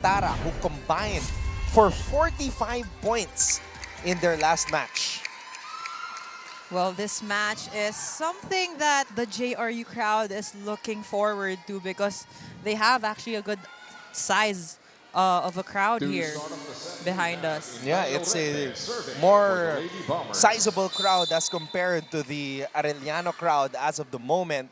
Tara, who combined for 45 points in their last match. Well, this match is something that the JRU crowd is looking forward to because they have actually a good size of a crowd here behind us. Yeah, it's a more sizable crowd as compared to the Arellano crowd as of the moment.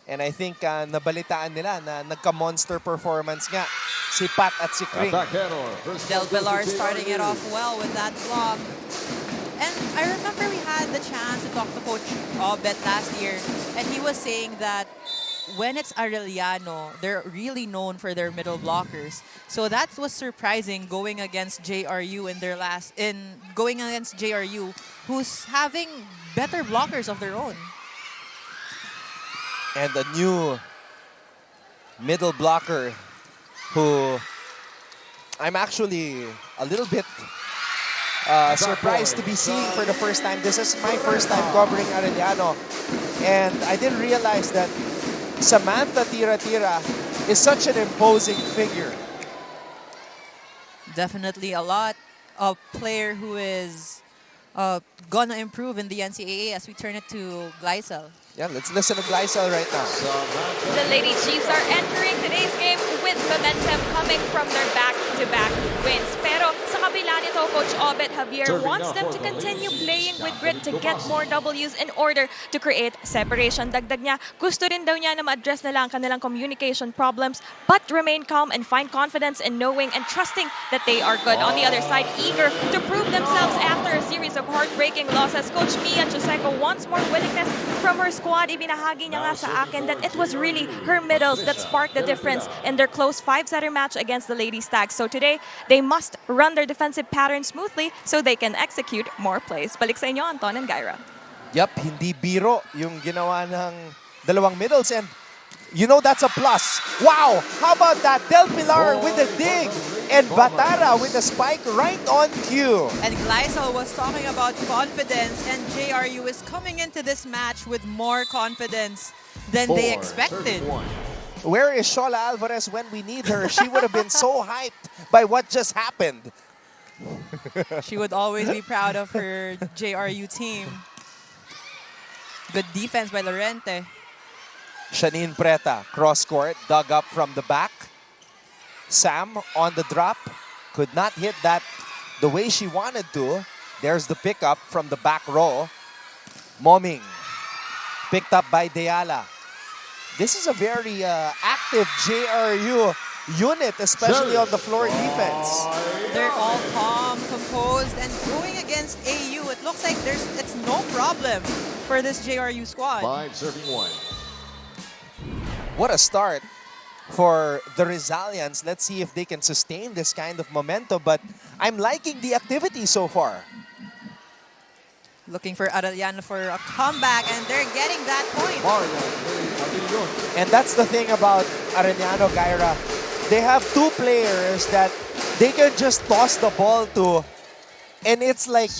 And I think nabalitaan nila na nagka-monster performance nga si Pat at si Kring. Del Pilar starting it off well with that block. And I remember we had the chance to talk to Coach Obet last year, and he was saying that when it's Arellano, they're really known for their middle blockers. So that was surprising going against JRU going against JRU, who's having better blockers of their own. And a new middle blocker who I'm actually a little bit surprised to be seeing for the first time. This is my first time covering Arellano. And I didn't realize that Samantha Tira-Tira is such an imposing figure. Definitely a lot of player who is gonna improve in the NCAA as we turn it to Gleisel. Yeah, let's listen to Gleisel right now. The Lady Chiefs are entering today's game with momentum coming from their back-to-back wins. Pero sa kabila nito, Coach Obet Javier wants them to continue playing with grit to get more W's in order to create separation. Dagdag niya, gusto rin daw niya na ma-address nila ang kanilang communication problems but remain calm and find confidence in knowing and trusting that they are good. On the other side, eager to prove themselves after a series of heartbreaking losses, Coach Mia Joseco wants more willingness from her squad. Ibinahagi niya nga sa akin that it was really her middles that sparked the difference in their close 5-setter match against the Lady Stags. So today, they must run their defensive pattern smoothly so they can execute more plays. Balik sa inyo, Anton and Gyra. Yup, hindi biro yung ginawa ng dalawang middles. And you know that's a plus. Wow! How about that? Del Pilar with the dig. And Batara with the spike right on cue. And Gleisel was talking about confidence, and JRU is coming into this match with more confidence than they expected. Where is Shola Alvarez when we need her? She would have been so hyped by what just happened. She would always be proud of her JRU team. Good defense by Lorente. Shanine Preta, cross court, dug up from the back. Sam on the drop, could not hit that the way she wanted to. There's the pickup from the back row. Moming, picked up by Deala. This is a very active JRU unit, especially on the floor defense. They're all calm, composed, and going against AU, it looks like it's no problem for this JRU squad. 5-1. What a start for the Rizalians. Let's see if they can sustain this kind of momentum, but I'm liking the activity so far. Looking for Arellano for a comeback, and they're getting that point. And that's the thing about Arellano, Gyra. They have two players that they can just toss the ball to, and it's like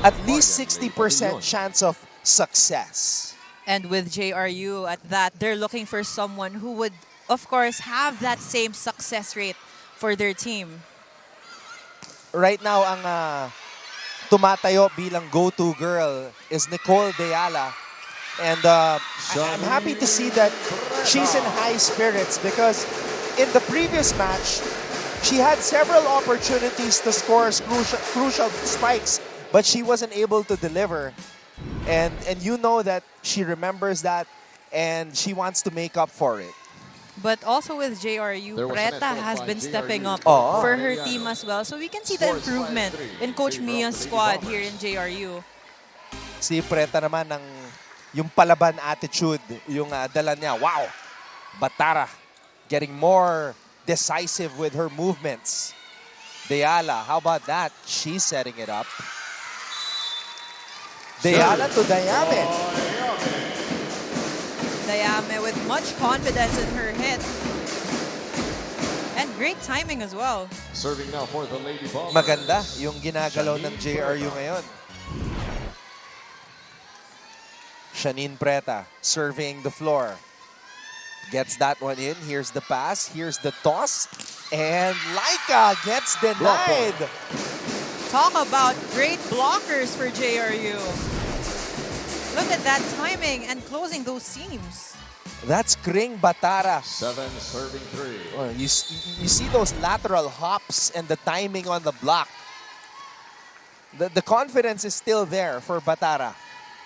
at least 60% chance of success. And with JRU at that, they're looking for someone who would, of course, have that same success rate for their team. Right now, ang tumatayo bilang go-to girl is Nicole Deala. And I'm happy to see that she's in high spirits because in the previous match, she had several opportunities to score crucial spikes, but she wasn't able to deliver. And you know that she remembers that and she wants to make up for it. But also with JRU, Preta has been stepping up Oh. for her team as well. So we can see the improvement in Coach Mia's squad here in JRU. Si Preta naman yung palaban attitude, yung dala niya. Wow! Batara getting more decisive with her movements. Deala, how about that? She's setting it up. Deala to Dayame. Dayame with much confidence in her hit. And great timing as well. Serving now for the Lady Bombers. Maganda yung ginagalaw ng JRU ngayon. Shanine Preta serving the floor. Gets that one in. Here's the pass. Here's the toss. And Laika gets denied. Talk about great blockers for JRU. Look at that timing and closing those seams. That's Kring Batara. 7 serving 3. Oh, you see those lateral hops and the timing on the block. The confidence is still there for Batara.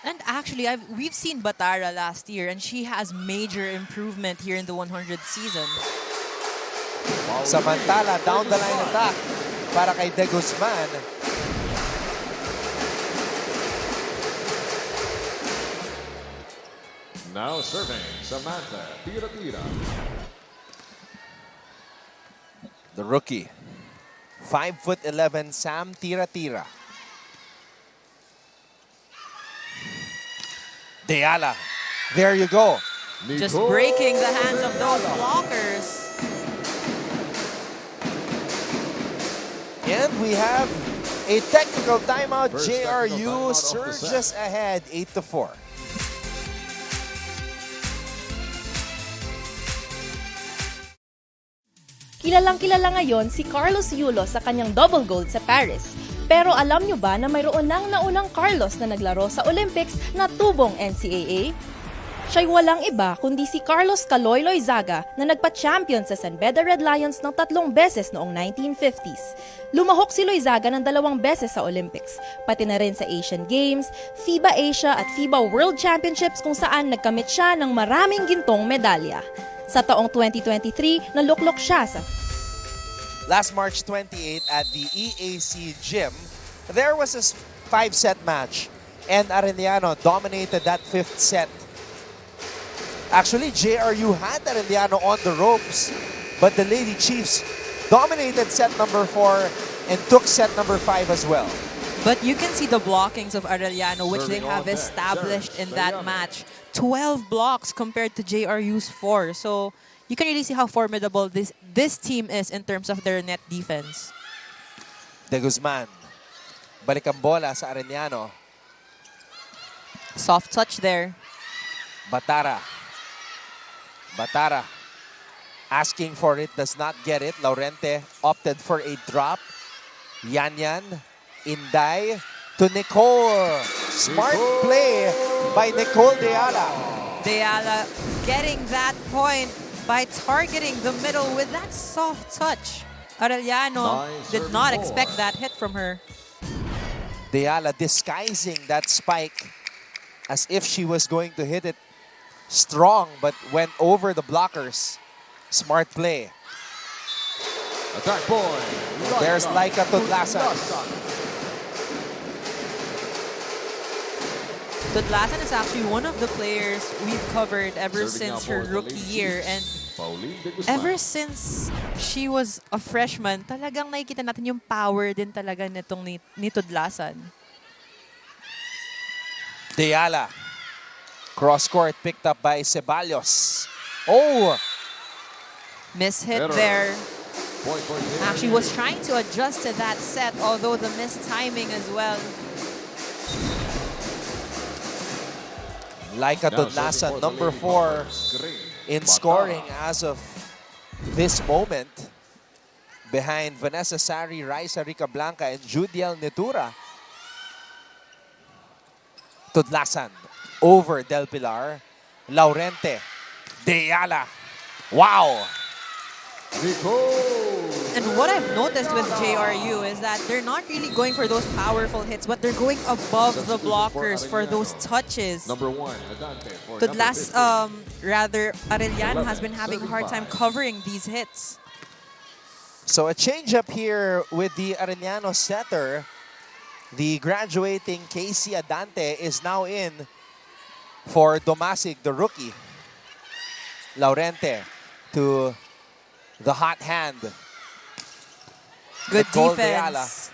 And actually, we've seen Batara last year, and she has major improvement here in the 100 season. Samantala, down the line attack para kay De Guzman. Now serving Samantha Tira. The rookie, 5'11", Sam Tira. Deala, there you go. Just breaking the hands of those blockers. And we have a technical timeout. First JRU technical timeout of the surges set. ahead 8-4. Kilalang-kilala ngayon si Carlos Yulo sa kanyang double gold sa Paris. Pero alam nyo ba na mayroon nang naunang Carlos na naglaro sa Olympics na tubong NCAA? Siya'y walang iba kundi si Carlos Caloy Zaga na nagpa-champion sa San Beda Red Lions ng 3 beses noong 1950s. Lumahok si Loizaga ng 2 beses sa Olympics, pati na rin sa Asian Games, FIBA Asia at FIBA World Championships kung saan nagkamit siya ng maraming gintong medalya. Sa taong 2023, naluklok siya sa Last March 28 at the EAC gym, there was a 5-set match and Arellano dominated that 5th set. Actually, JRU had Arellano on the ropes, but the Lady Chiefs dominated set number 4 and took set number 5 as well. But you can see the blockings of Arellano, which they Serving have on deck, established in that Sayama. match. 12 blocks compared to JRU's 4. So you can really see how formidable this team is in terms of their net defense. De Guzman, balik ang bola sa Arellano. Soft touch there. Batara, asking for it, does not get it. Laurente opted for a drop. Yanyan, Inday to Nicole. Smart play by Nicole Deala. Deala getting that point by targeting the middle with that soft touch. Arellano did not expect that hit from her. Deala disguising that spike as if she was going to hit it strong, but went over the blockers. Smart play. Attack point. There's Laika Tudlasan. Tudlasan is actually one of the players we've covered ever Serving since now her for the rookie Lady year. Chiefs, And Pauline De Guzman. ever since she was a freshman, talagang nakikita natin yung power din talaga nitong ni Tudlasan. Deala. Cross court picked up by Ceballos. Oh! Mishit Error. there. Point for JRU. Actually was trying to adjust to that set, although the missed timing as well. Laika Now serving Tudlasan, for the number Lady 4 Bombers, Green. in Bata. scoring as of this moment. Behind Vanessa Sari, Raisa Rica Blanca, and Judiel Netura. Tudlasan over Del Pilar. Laurente. Deala. Wow! Nicole. And what I've noticed with JRU is that they're not really going for those powerful hits, but they're going above the blockers for those touches. Number 1, Adante. For Arellano has been having a hard time covering these hits. So a change-up here with the Arellano setter. The graduating Casey Adante is now in for Domasic, the rookie. Laurente to the hot hand. Good Nicole defense.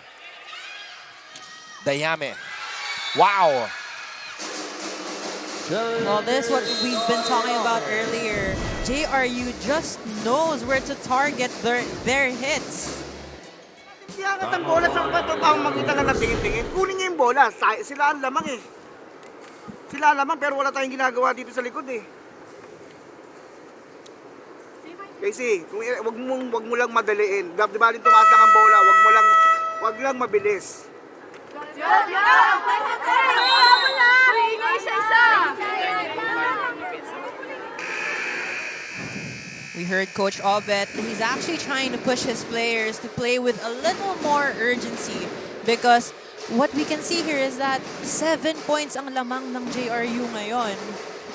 Dayame. Wow! Well, this is what we've been talking about earlier. JRU just knows where to target their hits. Hindi agad ang bola sa ang makita lang na tingin-tingin. Kunin niya yung bola. Sila ang lamang eh. Sila ang lamang pero wala tayong ginagawa dito sa likod eh. Kasi, wag mo lang madaliin. Di ba rin tumaas lang ang bola, wag lang mabilis. We heard Coach Obet. He's actually trying to push his players to play with a little more urgency because what we can see here is that 7 points ang lamang ng JRU ngayon.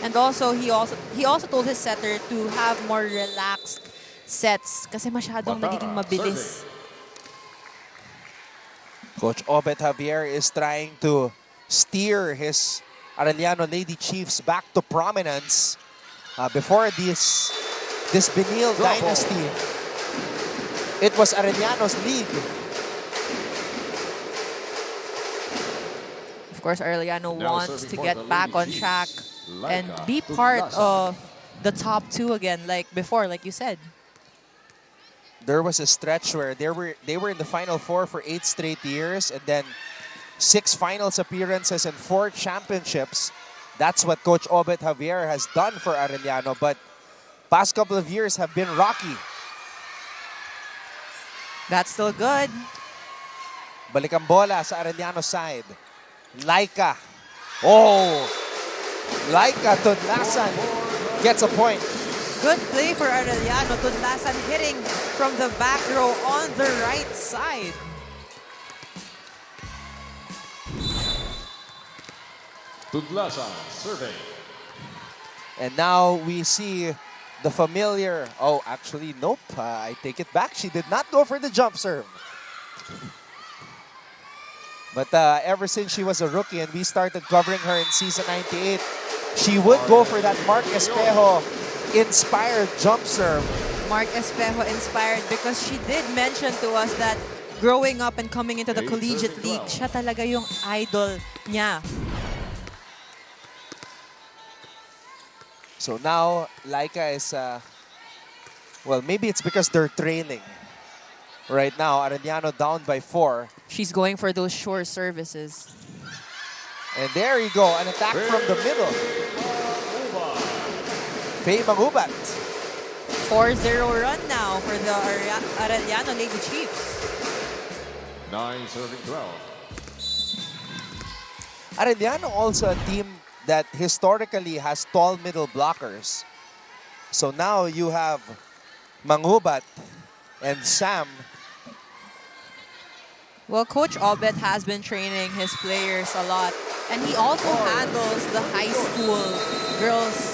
And also, he also told his setter to have more relaxed sets kasi masyadong nagiging mabilis. Coach Obet Javier is trying to steer his Arellano Lady Chiefs back to prominence before this Benil dynasty. It was Arellano's league. Of course, Arellano wants to get back on track and be part of the top 2 again, like before, like you said. There was a stretch where they were in the Final Four for 8 straight years, and then 6 finals appearances and 4 championships. That's what Coach Obet Javier has done for Arellano, but past couple of years have been rocky. That's still good. Balik ang bola sa Arellano side. Laika. Oh! Laika Tudlasan gets a point. Good play for Arellano. Tudlasan hitting from the back row on the right side. Tudlasan serving. And now we see the familiar... Oh, actually, nope. I take it back. She did not go for the jump serve. But ever since she was a rookie and we started covering her in season 98, she would go for that Mark Espejo inspired jump serve. Mark Espejo inspired because she did mention to us that growing up and coming into the collegiate league, siya talaga yung idol niya. So now, Laika is... well, maybe it's because they're trailing. Right now, Arellano down by 4. She's going for those short services. And there you go, an attack from the middle. Faye Mangubat. 4-0 run now for the Arellano Lady Chiefs. 9 serving 12. Arellano also a team that historically has tall middle blockers. So now you have Mangubat and Sam. Well, Coach Obet has been training his players a lot. And he also handles the high school girls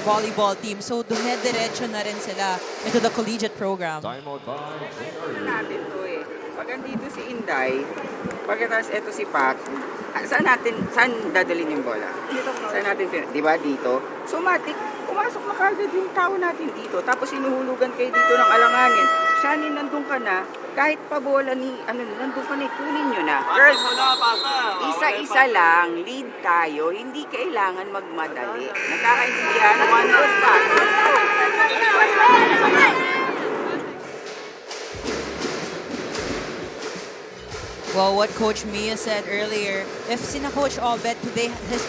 volleyball team. So, dumediretso na rin sila into the collegiate program. Timeout by JRU. Natin to eh. Pag andito si Inday, pagkatapos eto si Pat, saan dadalhin yung bola? Saan natin, di ba dito? So, matik, pumasok na kagad yung tao natin dito. Tapos sinuhulugan kayo dito ng alanganin. Shani, nandun ka na. Kahit pa bola ni, nandun ka na, kunin nyo na. Girls, isa-isa lang, lead tayo. Hindi kailangan magmadali. Nakakaintindihan, 1 pa. Well, what Coach Mia said earlier, if sina Coach Obet,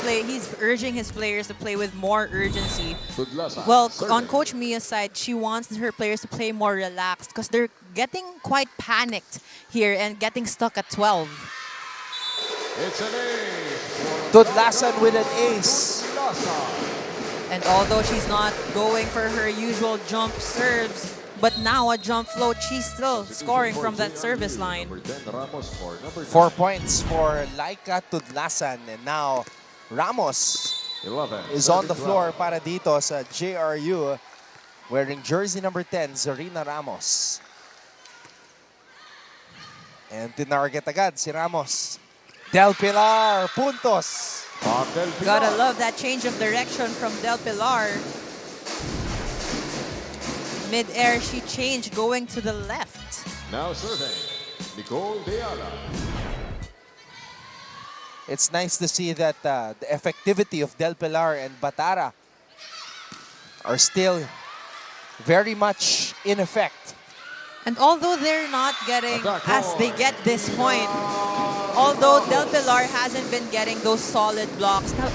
he's urging his players to play with more urgency. Tudlasan Well, serving. on Coach Mia's side, she wants her players to play more relaxed because they're getting quite panicked here and getting stuck at 12. It's an ace. Tudlasan with an ace. And although she's not going for her usual jump serves, but now a jump float, she's still scoring from that service line. Number 10, Ramos for number 4 points for Laika Tudlasan. And now Ramos 11. is on the floor para dito sa JRU wearing jersey number 10, Zarina Ramos. And tinarget agad si Ramos. Del Pilar, puntos. Gotta love that change of direction from Del Pilar. Mid-air, she changed, going to the left. Now serving, Nicole Deala. It's nice to see that the effectivity of Del Pilar and Batara are still very much in effect. And although they're not getting, as they get this point, although Del Pilar hasn't been getting those solid blocks, now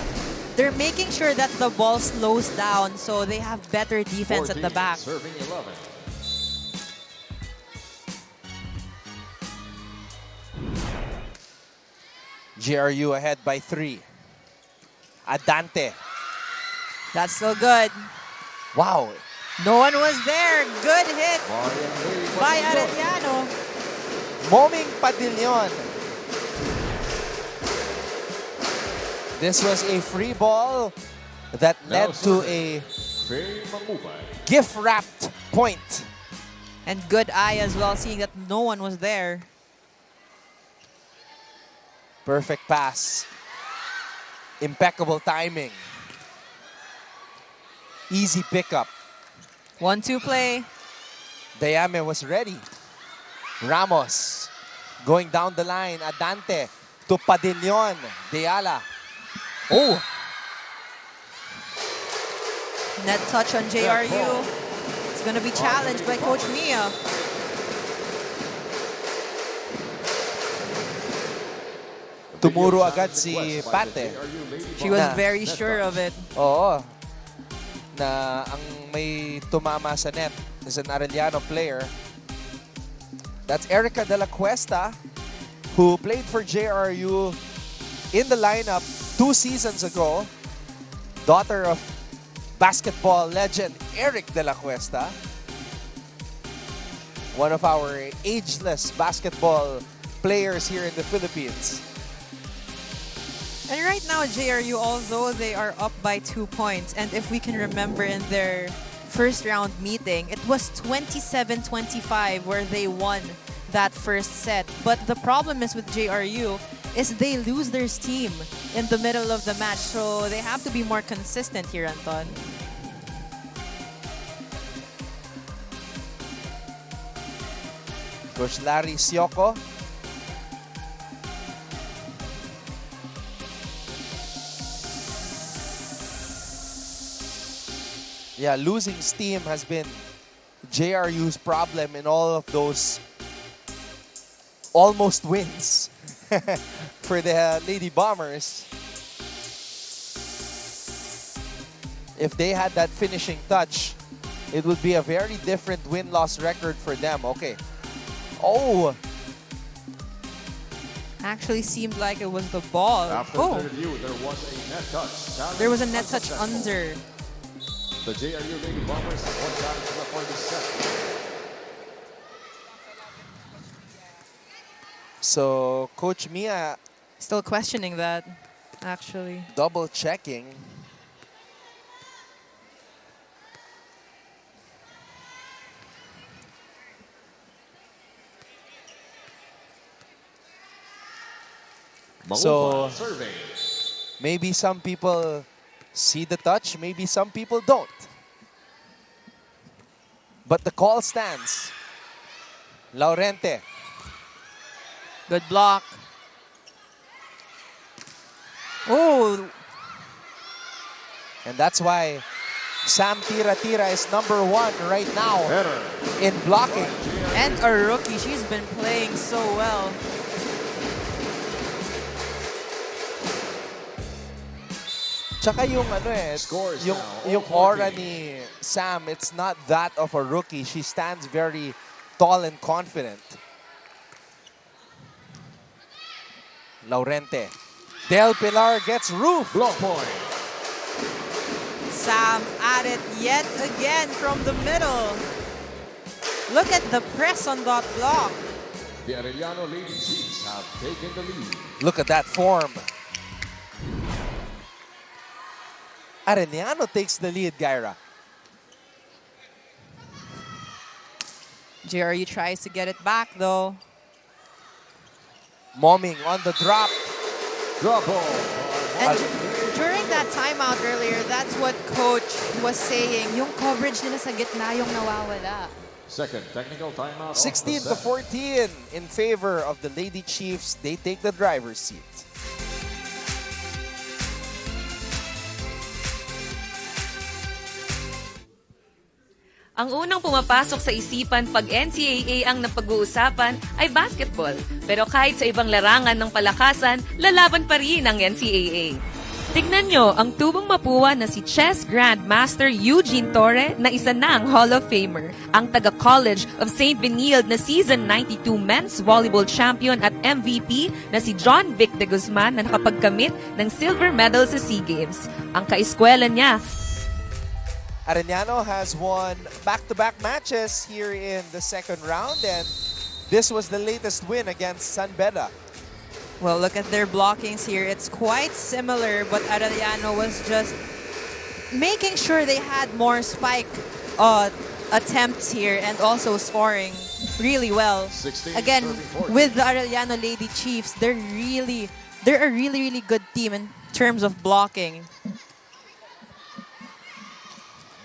They're making sure that the ball slows down so they have better defense at the 14, back. Serving 11. JRU ahead by 3. Adante. That's still good. Wow. No one was there. Good hit by By Arellano. Moming Padillon. This was a free ball that led to a Faye Mamubay. gift-wrapped point. And good eye as well, seeing that no one was there. Perfect pass. Impeccable timing. Easy pickup. 1-2 play. Dayame was ready. Ramos going down the line. Adante to Padillon. Deala. Oh, Net touch on JRU. It's going to be challenged by Coach Mia. tumuro agad si Pate. She was Na. very sure of it. Oo. Na ang may tumama sa net is an Arellano player. That's Erica De La Cuesta, who played for JRU in the lineup 2 seasons ago. Daughter of basketball legend Eric De La Cuesta. One of our ageless basketball players here in the Philippines. And right now, JRU, although they are up by 2 points, and if we can remember in their first round meeting, it was 27-25 where they won that first set. But the problem is with JRU is they lose their steam in the middle of the match. So they have to be more consistent here, Anton. Coach Larry Sioco. Yeah, losing steam has been JRU's problem in all of those almost wins for the Lady Bombers. If they had that finishing touch, it would be a very different win-loss record for them. Okay. Oh, Actually seemed like it was the ball. After Oh, the review, there was a net touch. Challenge there was a net touch unsuccessful. under. The JRU Lady Bombers have one challenge left for this set. so Coach Mia Still questioning that, actually. double checking. So- Mamubay serving. Maybe some people see the touch, maybe some people don't. But the call stands. Laurente. Good block. Oh, And that's why Sam Tira-Tira is #1 right now Better. in blocking. and a rookie. She's been playing so well. Tsaka yung ano eh, Scores yung, now, yung 0-14. aura ni Sam, it's not that of a rookie. She stands very tall and confident. Laurente. Del Pilar gets roof. Block point. Sam at it yet again from the middle. Look at the press on that block. The Arellano Lady Chiefs have taken the lead. Look at that form. Arellano takes the lead, Gyra. JRU tries to get it back though. Moming on the drop. Drop ball. And during that timeout earlier, that's what coach was saying. Yung coverage nila sa gitna yung nawawala. Second technical timeout. of the 16 to set. 14 in favor of the Lady Chiefs. They take the driver's seat. Ang unang pumapasok sa isipan pag NCAA ang napag-uusapan ay basketball. Pero kahit sa ibang larangan ng palakasan, lalaban pa rin ang NCAA. Tignan nyo ang tubong mapuwa na si Chess Grandmaster Eugene Torre na isa ng Hall of Famer. Ang taga-College of St. Benilde na Season 92 Men's Volleyball Champion at MVP na si John Vic de Guzman na nakapagkamit ng silver medal sa SEA Games. Ang kaeskwela niya, Arellano has won back-to-back matches here in the second round, and this was the latest win against San Beda. Well, look at their blockings here. It's quite similar, but Arellano was just making sure they had more spike attempts here and also scoring really well. 16, Again, serving 40. with the Arellano Lady Chiefs, they're a really good team in terms of blocking.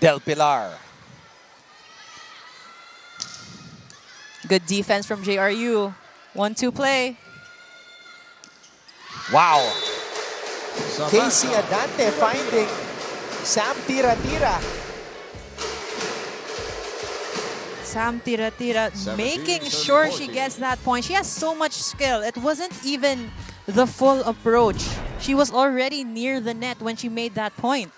Del Pilar. Good defense from JRU. 1-2 play. Wow. Casey Adante finding Sam Tira-Tira. Sam Tira-Tira 17, making 30, sure she 40. gets that point. She has so much skill. It wasn't even the full approach. She was already near the net when she made that point.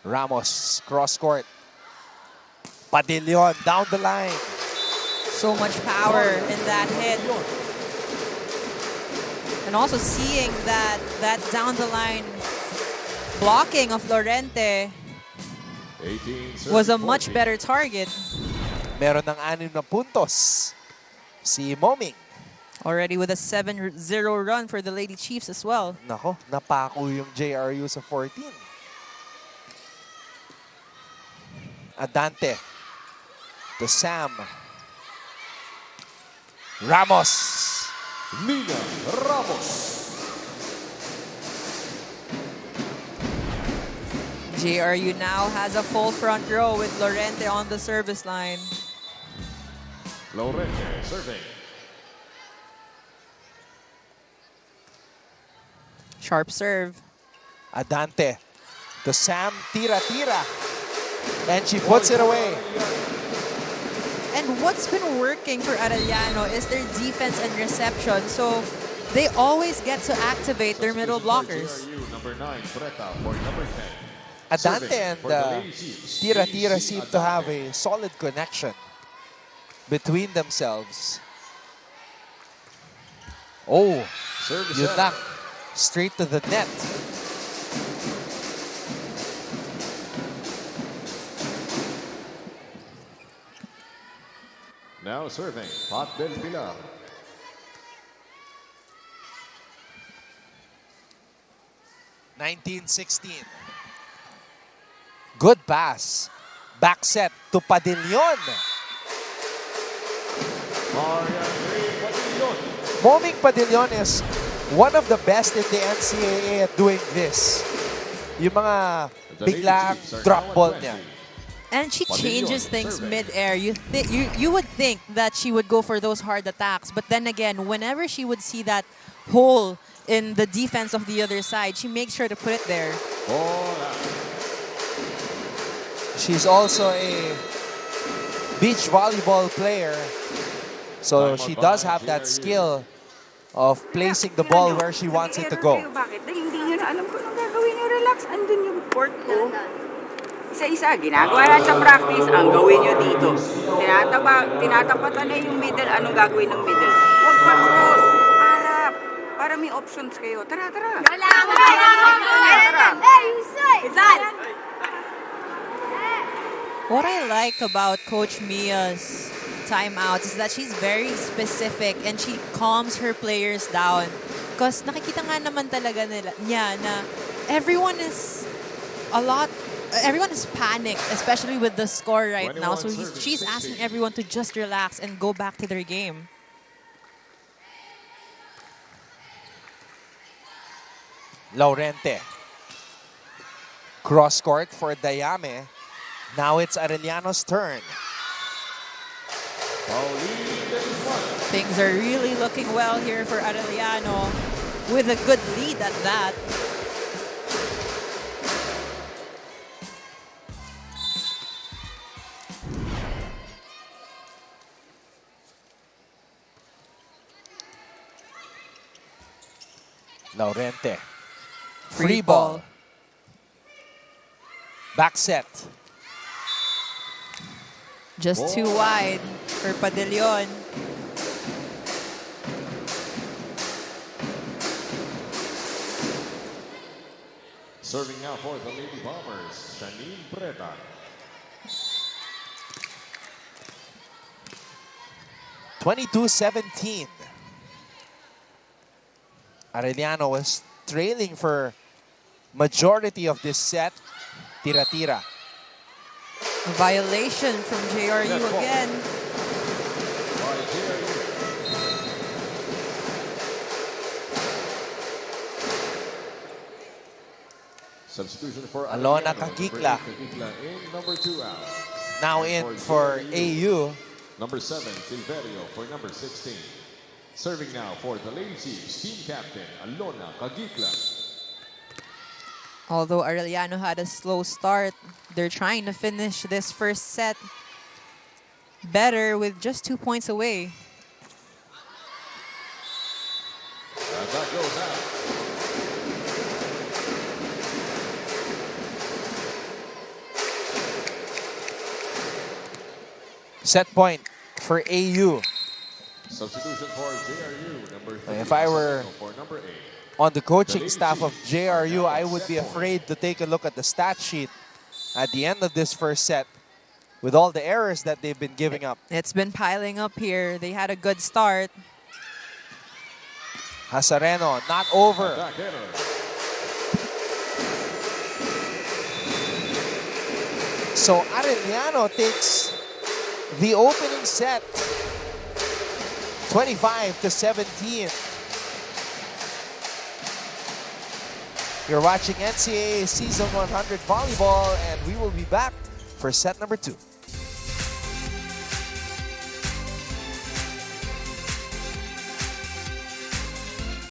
Ramos, cross court. Padillon down the line. So much power in that hit. And also seeing that down the line blocking of Lorente 18, was a serving much 40. better target. Meron ng 6 na puntos. Si Moming. Already with a 7-0 run for the Lady Chiefs as well. Nako, napako yung JRU sa 14. Adante. To Sam. Ramos. Nina Ramos. JRU now has a full front row with Lorente on the service line. Lorente serving. Sharp serve. Adante. To Sam Tira-Tira. And she puts it away. And what's been working for Arellano is their defense and reception. So they always get to activate their middle blockers. JRU, number 9, Preta for number 10. Adante Serving and for the Lady Chiefs, Tira-Tira JC seem to have Adante. a solid connection between themselves. Oh, Service yun set. lang. Straight to the net. Now serving, Pat Del Pilar. (1916). Good pass. Back set to Padillon. Moming Padillon is one of the best in the NCAA at doing this. Yung mga The Lady biglang Chiefs are drop now ball advancing. niya. And she Padillon changes things serving. mid-air. You would think that she would go for those hard attacks. But then again, whenever she would see that hole in the defense of the other side, she makes sure to put it there. She's also a beach volleyball player. So she does have that skill of placing the ball where she wants it to go. Bakit? Dahil hindi nyo na alam kung anong gagawin nyo. Relax. Andun yung court ko. Isa-isa, ginagawa lang sa practice, ang gawin nyo dito. Tinatapatan na yung middle, anong gagawin ng middle? Huwag pa cross, harap, para may options kayo. Tara, tara. What I like about Coach Mia's timeouts is that she's very specific and she calms her players down. Because nakikita nga naman talaga niya na everyone is panicked, especially with the score right now. So she's asking everyone to just relax and go back to their game. Laurente. Cross court for Dayame. Now it's Arellano's turn. Things are really looking well here for Arellano with a good lead at that. Laurente. Free ball. Back set. Just too wide for Padillon. Serving now for the Lady Bombers, Janine Preta. (22-17). Arellano was trailing for majority of this set. Tira-tira. A violation from JRU again. By JRU. Substitution for Alona Arellano. Kagikla. Kagikla in number 2 out. Now in for AU. Number 7, Silverio for number 16. Serving now for the Lady Chiefs, team captain, Alona Kagikla. Although Arellano had a slow start, they're trying to finish this first set better with just 2 points away. That goes out. Set point for AU. Substitution for JRU, number 3. If I were for number 8. on the coaching staff of JRU, I would be afraid to take a look at the stat sheet at the end of this first set with all the errors that they've been giving up. It's been piling up here. They had a good start. Hasareno, not over. Attack error. So Arellano takes the opening set, 25-17. You're watching NCAA Season 100 Volleyball, and we will be back for set number 2.